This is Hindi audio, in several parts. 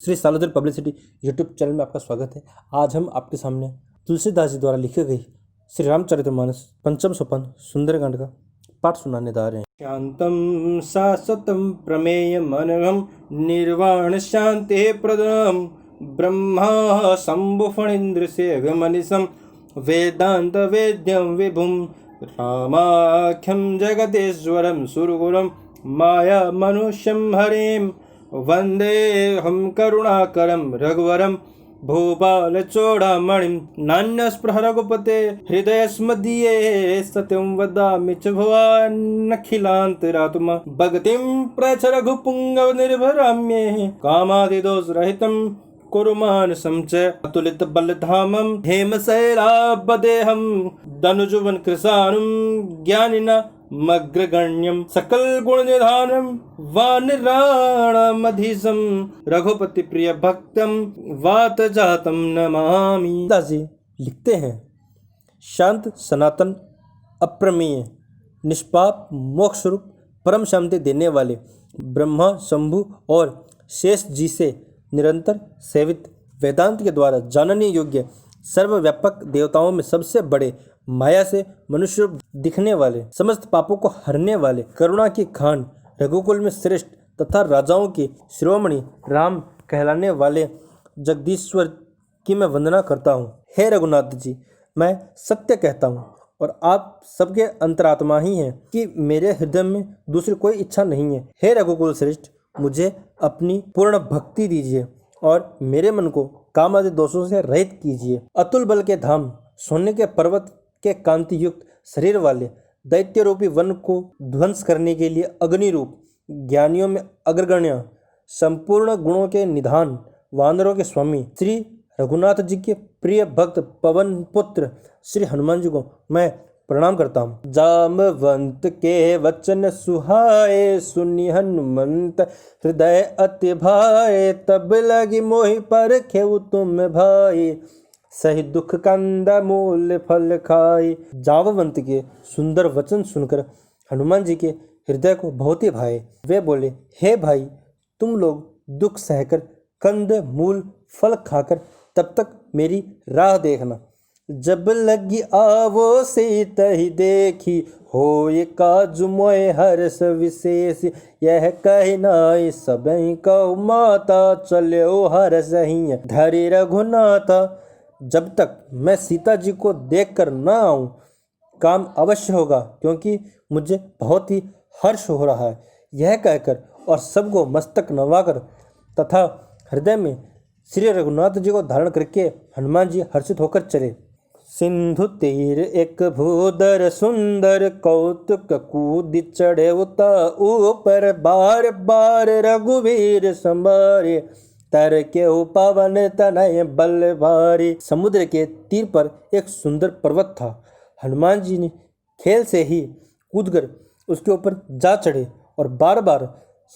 श्री सालोदर पब्लिसिटी यूट्यूब चैनल में आपका स्वागत है। आज हम आपके सामने तुलसीदास जी द्वारा लिखी गई श्री रामचरितमानस पंचम सोपान सुंदरकांड का पाठ सुनाने जा रहे हैं। शांतम शाश्वतम प्रमेयम अनघम निर्वाण शांति प्रदम ब्रह्मा शंभु फणीन्द्र से मनीषम वेदांत वेद्यम विभुम रामाख्यम जगतेश्वरम सुरगुरम माया मनुष्यम हरिम वंदे हम करुणाकरम रघुवरम भूपाल चोड़ामणिम नान्यस्पृह रघुपते हृदयस्मदीये सत्यं वदामि च भवानखिलान्तरात्मा भगतिं प्रच रघुपुंगव निर्भराम्ये कामादिदोषरहितं कुरु मानसं च अतुलित बलधामं हेमशैलाभदेहं धनुजुवन कृशानुं ज्ञानिना मग्रगण्यम सकल गुण निधानम वानराणमधीशम रघुपति प्रिय भक्तम वात जातम नमामि। दास जी लिखते हैं, शांत सनातन अप्रमेय निष्पाप मोक्ष स्वरूप परम शांति देने वाले ब्रह्मा शंभु और शेष जी से निरंतर सेवित वेदांत के द्वारा जानने योग्य सर्वव्यापक देवताओं में सबसे बड़े माया से मनुष्य रूप दिखने वाले समस्त पापों को हरने वाले करुणा की खान रघुकुल में श्रेष्ठ तथा राजाओं की शिरोमणि राम कहलाने वाले जगदीश्वर की मैं वंदना करता हूँ। हे रघुनाथ जी, मैं सत्य कहता हूँ और आप सबके अंतरात्मा ही हैं कि मेरे हृदय में दूसरी कोई इच्छा नहीं है। हे रघुकुल श्रेष्ठ, मुझे अपनी पूर्ण भक्ति दीजिए और मेरे मन को काम आदि दोषों से रहित कीजिए। अतुल बल के धाम, सोने के पर्वत के कांति युक्त शरीर वाले दैत्य रूपी वन को ध्वंस करने के लिए अग्नि रूप, ज्ञानियों में अग्रगण्य, संपूर्ण गुणों के निधान, वानरों के स्वामी श्री रघुनाथ जी के प्रिय भक्त पवन पुत्र श्री हनुमान जी को मैं प्रणाम करता हूँ। जामवंत के वचन सुहाए, सुनि हनुमंत हृदय अति भाए, तब लगी मोहि पर खेऊ तुम भाई, सही दुख कंदा मूल फल खाई। जामवंत के सुंदर वचन सुनकर हनुमान जी के हृदय को बहुत ही भाए। वे बोले, हे भाई, तुम लोग दुख सहकर कंद मूल फल खाकर तब तक मेरी राह देखना। जब लगी आवो सीत ही देखी, हो ये काज मोय हर्ष विशेष, यह कही नाई सबई कौ माता, चलो हर्ष ही धरि रघुनाथा। जब तक मैं सीता जी को देखकर न आऊं, काम अवश्य होगा, क्योंकि मुझे बहुत ही हर्ष हो रहा है। यह कहकर और सबको मस्तक नवाकर तथा हृदय में श्री रघुनाथ जी को धारण करके हनुमान जी हर्षित होकर चले। सिंधु तीर एक भूधर सुंदर, कौतुक कूद चढ़े उता ऊपर, बार बार रघुवीर संभारे, तर के पवन तनय बल भारी। समुद्र के तीर पर एक सुंदर पर्वत था। हनुमान जी ने खेल से ही कूदकर उसके ऊपर जा चढ़े और बार बार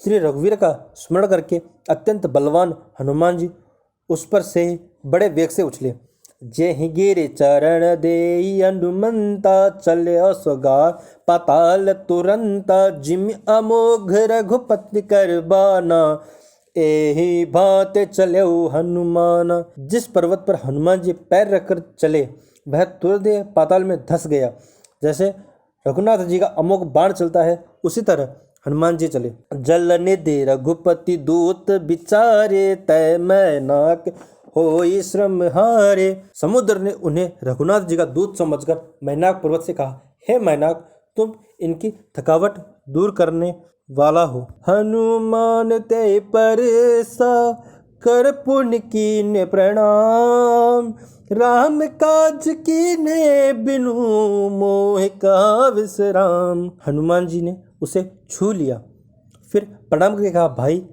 श्री रघुवीर का स्मरण करके अत्यंत बलवान हनुमान जी उस पर से बड़े वेग से उछले। जेहि गिरि चरण देई हनुमंता, चले असगार पाताल तुरंता, जिमि अमोघ रघुपति करबाना, एहि भांति चले हनुमान। जिस पर्वत पर हनुमान जी पैर रखकर चले वह तुरंत पाताल में धंस गया। जैसे रघुनाथ जी का अमोघ बाण चलता है, उसी तरह हनुमान जी चले। जल निधि रघुपति दूत विचारे, तय मैनाक होई श्रम हारे। समुद्र ने उन्हें रघुनाथ जी का दूत समझकर मैनाक पर्वत से कहा, हे मैनाक, तुम इनकी थकावट दूर करने वाला हो। हनुमान ते परसा कर पुण्य कीन्हे प्रणाम, राम काज कीन्हे बिनु मोहि कहा विश्राम। हनुमान जी ने उसे छू लिया, फिर प्रणाम करके कहा, भाई,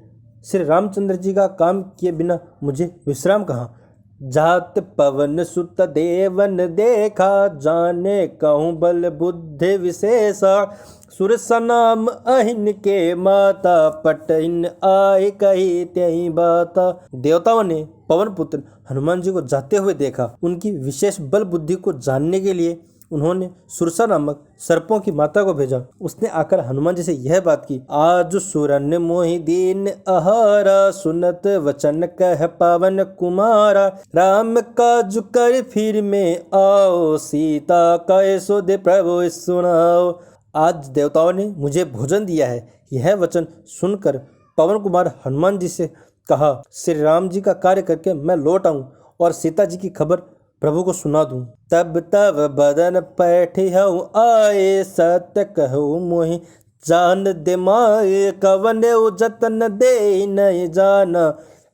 श्री रामचंद्र जी का काम किए बिना मुझे विश्राम कहाँ। जात पवन सुत देवन देखा, जाने कहूँ बल बुद्धि विशेषा, सुर सनाम अहिन के माता, पटइन आए कही त्यही बाता। देवताओं ने पवन पुत्र हनुमान जी को जाते हुए देखा। उनकी विशेष बल बुद्धि को जानने के लिए उन्होंने सुरसा नामक सर्पों की माता को भेजा। उसने आकर हनुमान जी से यह बात की, आज सुरन मोहि दीन आहारा, सुनत वचन कह पावन कुमारा, राम काज कर फिर में आओ, सीता कह सो दे प्रभु सुनाओ। आज देवताओं ने मुझे भोजन दिया है। यह वचन सुनकर पवन कुमार हनुमान जी से कहा, श्री राम जी का कार्य करके मैं लौट आऊं और सीता जी की खबर प्रभु को सुना दूं। तब तब बदन पैठिहु आए, सत्य कहु मोहि जान दे माए, कवन जतन दे नहीं जाना,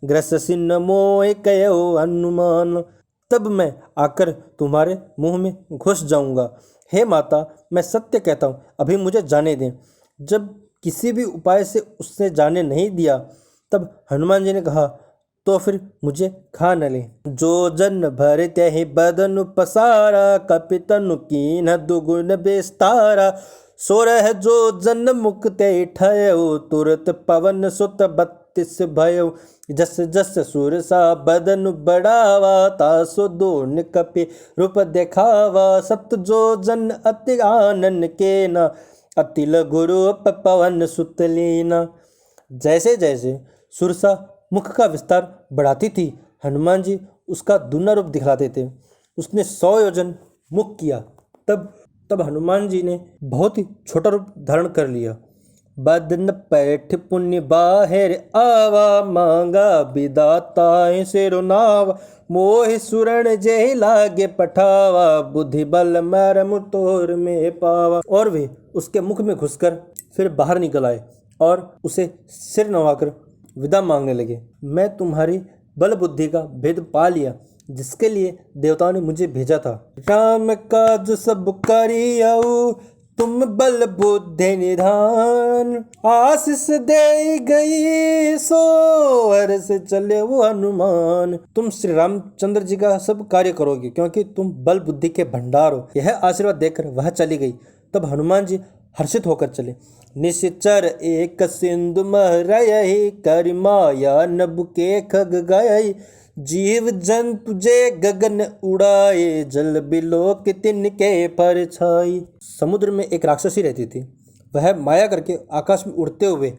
ग्रस सिन्न मोह कहो हनुमान। तब मैं आकर तुम्हारे मुंह में घुस जाऊंगा। हे माता, मैं सत्य कहता हूँ, अभी मुझे जाने दें। जब किसी भी उपाय से उसने जाने नहीं दिया, तब हनुमान जी ने कहा, तो फिर मुझे खा न ले। जो जन भर त्यहि बदन पसारा, कपितनु कीन दुगुन बेस्तारा, सोरह जो जन मुख त्यहि ठयो, तुरत पवन सुत 32 भयो। जस जस सुरसा बदन बढ़ावा, तासो दोन कपि रूप देखावा, सत जो जन अति आनन के न, अति लघु रूप पवन सुत लीना। जैसे जैसे सुरसा मुख का विस्तार बढ़ाती थी, हनुमान जी उसका दूना रूप दिखलाते थे। उसने 100 योजन मुख किया, तब हनुमान जी ने बहुत ही छोटा रूप धारण कर लिया। बदन पैठ पुण्य बाहर आवा, मांगा विदाता से रुनावा, मोहि सुरण जे लागे पठावा, बुद्धि बल मरम तोर में पावा। और वे उसके मुख में घुसकर फिर बाहर निकल आए और उसे सिर नवाकर विदा मांगने लगे। मैं तुम्हारी बल बुद्धि का भेद पा लिया, जिसके लिए देवताओं ने मुझे भेजा था। राम काज सब करियऊ, तुम बल बुद्धि निधान, आशीष दे गई सो हर से चले वो हनुमान। तुम श्री रामचंद्र जी का सब कार्य करोगे, क्योंकि तुम बल बुद्धि के भंडार हो। यह आशीर्वाद देकर वह चली गई। तब हनुमान जी हर्षित होकर चले। निश्चर एक सिंधु महरयहि, कर माया नभ के खग गयहि, जीव जंतु जे गगन उड़ाए, जल बिलोक तिनके पर छाई। समुद्र में एक राक्षसी रहती थी। वह माया करके आकाश में उड़ते हुए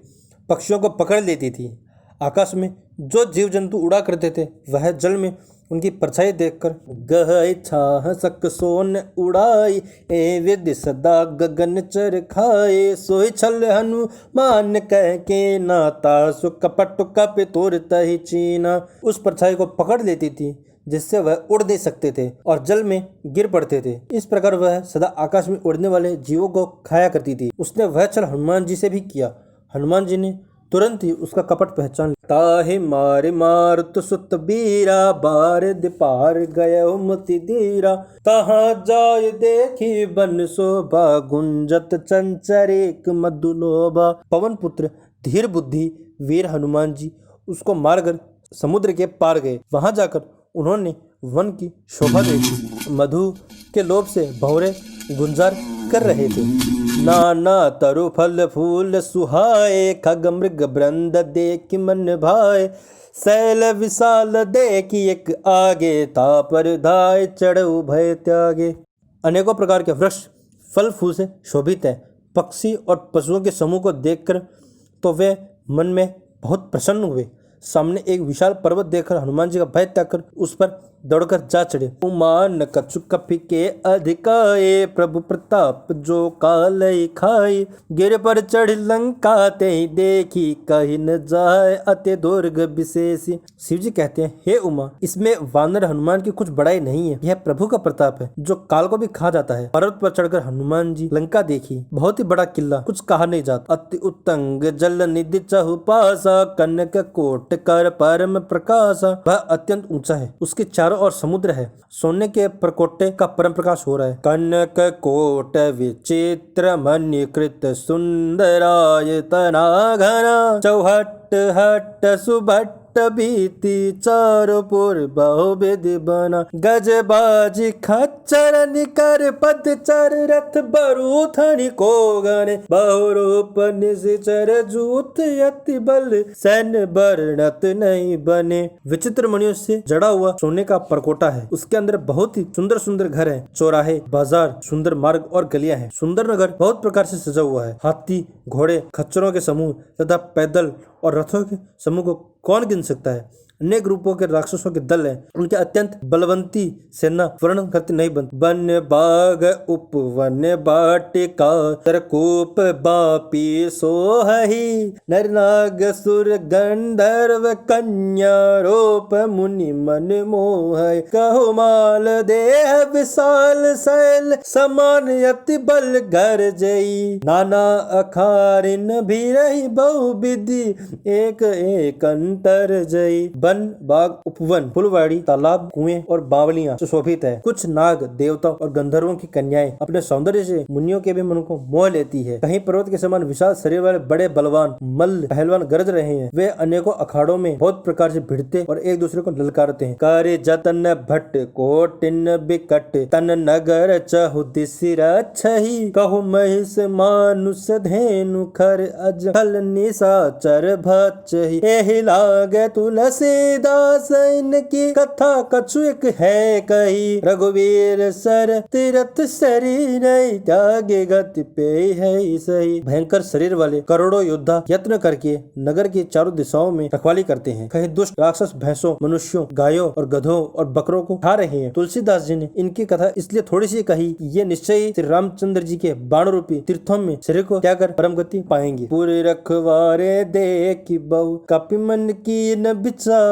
पक्षियों को पकड़ लेती थी। आकाश में जो जीव जंतु उड़ा करते थे, वह जल में उनकी परछाई देखकर गहै छाह सक सोन उड़ाई, ए विद सदा गगन चर खाए, सोई छल हनुमान कह के नाता, सु कपट कपि तोर तहि चीना। उस परछाई को पकड़ लेती थी, जिससे वह उड़ नहीं सकते थे और जल में गिर पड़ते थे। इस प्रकार वह सदा आकाश में उड़ने वाले जीवों को खाया करती थी। उसने वह छल हनुमान जी से भी किया। हनुमान जी ने तुरंत ही उसका कपट पहचान लिया। ताहि मारे मारुत सुत बीरा, बार दिपार गयो मति धीरा, तहाँ जाय देखी बन शोभा, गुंजत चंचर एक मधुलोभा। पवन पुत्र धीर बुद्धि वीर हनुमान जी उसको मारकर समुद्र के पार गए। वहां जाकर उन्होंने वन की शोभा देखी। मधु के लोभ से भंवरे गुंजार कर रहे थे। नाना तरु फल फूल सुहाए, खग मृग वृंद देख मन भाए, शैल विशाल देखी एक आगे, तापर धाय चढ़ भय त्यागे। अनेकों प्रकार के वृक्ष फल फूल से शोभित है। पक्षी और पशुओं के समूह को देखकर तो वे मन में बहुत प्रसन्न हुए। सामने एक विशाल पर्वत देखकर हनुमान जी का भय त्याग कर उस पर दौड़कर जा चढ़े। उमान कछु कपि के अधिकाए, प्रभु प्रताप जो काल खाए, गिर पर चढ़ लंका ते देखी, कहीं न जाए अति दुर्ग विशेषी। शिव जी कहते हैं, हे उमा, इसमें वानर हनुमान की कुछ बड़ाई नहीं है। यह प्रभु का प्रताप है जो काल को भी खा जाता है। पर्वत पर चढ़कर हनुमान जी लंका देखी। बहुत ही बड़ा किला, कुछ कहा नहीं जाता। अति उत्तंग जल निधि चहुपासा, कनक कोट कर परम प्रकाशा। वह अत्यंत ऊंचा है, उसके चारों और समुद्र है। सोने के परकोटे का परम प्रकाश हो रहा है। कनक कोट विचित्र मन्यकृत सुंदराय तना घना, चौहट हट सुभट बीती चारों पुर बहुविध बना। गजबाजी खच्चर निकर पदचर रथ बरूथनि को गने। बहुरूप निशिचर जूथ अति बल सैन्य बरनत नहीं बने। विचित्र मणियों से जड़ा हुआ सोने का परकोटा है। उसके अंदर बहुत ही सुंदर सुंदर घर हैं, चौराहे, बाजार, सुंदर मार्ग और गलियां हैं। सुंदर नगर बहुत प्रकार से सजा हुआ है। हाथी, घोड़े, खच्चरों के समूह तथा पैदल और रथों के समूह को कौन गिन सकता है। अनेक रूपों के राक्षसों के दल हैं। उनके अत्यंत बलवंती सेना वर्णन करते नहीं बनती। वन्य बाग उपवन्य बाटिका तरकूप बापी सोहहि। नर नाग सुर गंधर्व कन्या रूप मुनि मन मोह। कहो माल देह विशाल शैल समान यति बल घर जई। नाना अखारिन भी रही बहुविधि एक एक अंतर जई। वन, बाग, उपवन, फुलवाड़ी, तालाब, कुएं और बावलियां सुशोभित है। कुछ नाग, देवताओं और गंधर्वों की कन्याएं अपने सौंदर्य से मुनियों के भी मन को मोह लेती है। कहीं पर्वत के समान विशाल शरीर वाले बड़े बलवान मल्ल पहलवान गरज रहे हैं। वे अनेकों अखाड़ों में बहुत प्रकार से भिड़ते और एक दूसरे को ललकारते हैं। कार्य जतन भट्ट कोटिन बिकट तन नगर चहुदिसिर छही। कहु महिष मानुष धेनु खर अज खल निशाचर भक्षहि। एहि लागे तुलसी दास इनकी कथा कछुक है कही। रघुवीर सर तीरथ शरीर त्यागे गति पे है सही। भयंकर शरीर वाले करोड़ों योद्धा यत्न करके नगर की चारों दिशाओं में रखवाली करते हैं। कहीं दुष्ट राक्षस भैंसों, मनुष्यों, गायों और गधों और बकरों को खा रहे हैं। तुलसीदास जी ने इनकी कथा इसलिए थोड़ी सी कही, ये निश्चय ही श्री रामचंद्र जी के बाण रूपी तीर्थों में शरीर को त्याग कर परम गति पाएंगे। पूरे रखवारे देखी बहु कपि मन की न विचार।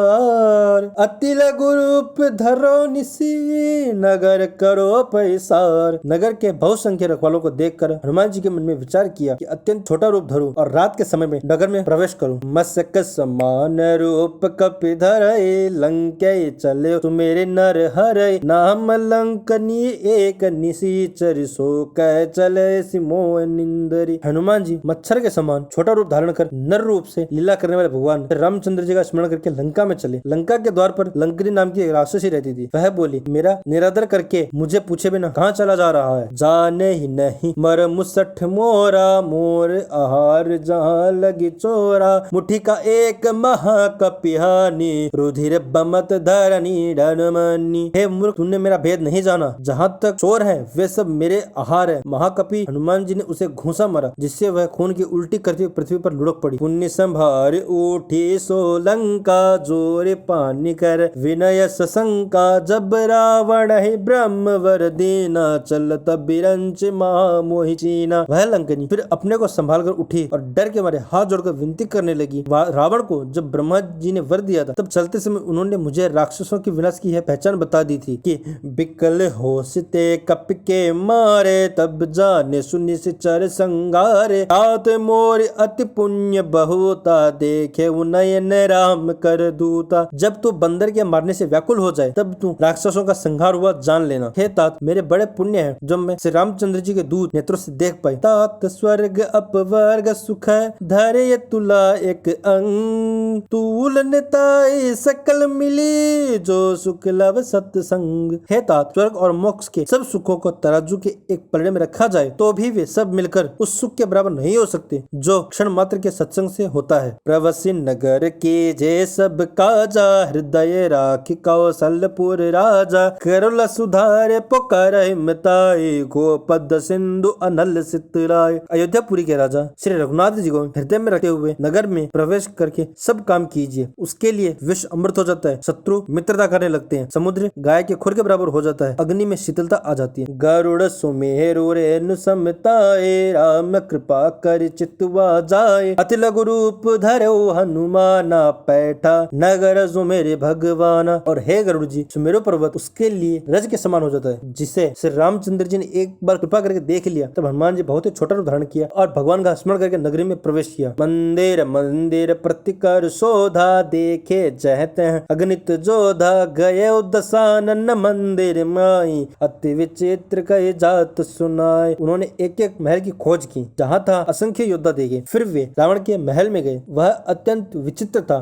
अति लघु रूप धरो निसी नगर करो पैसार। नगर के बहुसंख्य रखवालों को देखकर हनुमान जी के मन में विचार किया कि अत्यंत छोटा रूप धरूं और रात के समय में नगर में प्रवेश करूं। मत्स्य समान रूप कपि धरय लंकै चले सुमेरे नर हरय। नाम लंकनी एक निशिचर सो कह चले सिमोह निंदरी। हनुमान जी मच्छर के समान छोटा रूप धारण कर नर रूप से लीला करने वाले भगवान रामचंद्र जी का स्मरण करके लंका में चले। लंका के द्वार पर लंकनी नाम की एक राक्षसी रहती थी। वह बोली, मेरा निरादर करके मुझे पूछे बिना कहाँ चला जा रहा है। जाने ही नहीं मर मुसठ मोरा मोर आहार जहाँ लगी चोरा। मुट्ठी का एक महाकपिहानी रुधिर बमत धरनी डनमनी। हे मूर्ख, तुमने मेरा भेद नहीं जाना। जहाँ तक चोर है वे सब मेरे आहार है। महाकपि हनुमान जी ने उसे घूंसा मारा, जिससे वह खून की उल्टी करती पृथ्वी पर लुढ़क पड़ी। पुण्य संभार उठी सो लंका जोर पानी कर विनय सशंका। जब रावण ही ब्रह्म वर दीना चलत बिरंच महामोहि चीना। वह लंकनी फिर अपने को संभाल कर उठी और डर के मारे हाथ जोड़कर विनती करने लगी। रावण को जब ब्रह्मा जी ने वर दिया था तब चलते समय उन्होंने मुझे राक्षसों की विनाश की है पहचान बता दी थी कि बिकल होसते कप के मारे तब जाने सुनि सिचर संगारे। आत मोर अति पुण्य बहुता देखे नयन राम कर दूता। जब तू बंदर के मारने से व्याकुल हो जाए तब तू राक्षसों का संहार हुआ जान लेना। हे तात, मेरे बड़े पुण्य है जब मैं श्री रामचंद्र जी के दूत नेत्रों से देख पाई। तात स्वर्ग अपवर्ग सुख धरे तुला एक अंग। तूल निताई सकल मिली जो सुख लव सत्संग। हे तात, स्वर्ग और मोक्ष के सब सुखों को तराजू के एक पलड़े में रखा जाए तो भी वे सब मिलकर उस सुख के बराबर नहीं हो सकते जो क्षण मात्र के सत्संग से होता है। प्रवसी नगर के जे सब काजा हृदय राखी कौशलपुर राजा। करुल सुधारे पुकार मिताई गोपद सिंधु अनल सितराय। अयोध्यापुरी के राजा श्री रघुनाथ जी को हृदय में रखते हुए नगर में प्रवेश करके सब काम कीजिए। उसके लिए विश्व अमृत हो जाता है, शत्रु मित्रता करने लगते हैं, समुद्र गाय के खुर के बराबर हो जाता है, अग्नि में शीतलता आ जाती है। गरुड़ सुमेरु रेणु समताए राम कृपा कर चितवा जाए। अति लघु रूप धरो हनुमाना पैठा नगर सुमेरे भगवाना। और हे गरुड़ जी, सुमेरु पर्वत उसके लिए रज के समान हो जाता है। जिसे श्री रामचंद्र जी ने एक बार कृपा करके देख लिया तब हनुमान जी बहुत ही छोटा रूप धारण किया और भगवान का स्मरण करके नगरी में प्रवेश किया। मंदिर मंदिर प्रतिकर शोधा देखे जहते हैं अगणित जोधा। गए दशानन मंदिर माई अति विचित्र कहे जात सुनाए। उन्होंने एक एक महल की खोज की, जहाँ था असंख्य योद्धा देखे। फिर वे रावण के महल में गए। वह अत्यंत विचित्र था।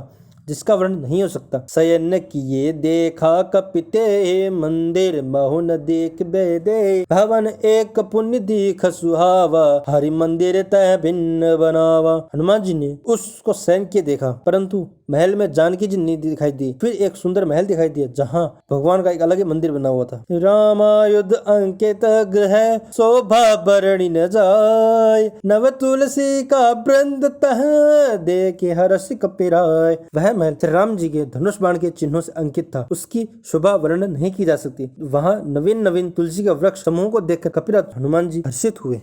जिसका वर्णन नहीं हो सकता। शयन किए देखा कपिते, मंदिर महु न देख बेदे, भवन एक पुण्य दीख सुहावा, हरि मंदिर तह भिन्न बनावा। हनुमान जी ने उसको शयन किए देखा, परंतु महल में जानकी जी नहीं दिखाई दी। फिर एक सुंदर महल दिखाई दिया जहाँ भगवान का एक अलग ही मंदिर बना हुआ था। रामायुध अंकित गृह, शोभा बरणी न जाय, नव तुलसी का वृंद तह, देखे हर्ष कपिराय। वह महल श्री राम जी के धनुष बाण के चिन्हों से अंकित था। उसकी शोभा वर्णन नहीं की जा सकती। वहाँ नवीन नवीन तुलसी के वृक्ष समूह को देखकर कपिराज हनुमान जी हर्षित हुए।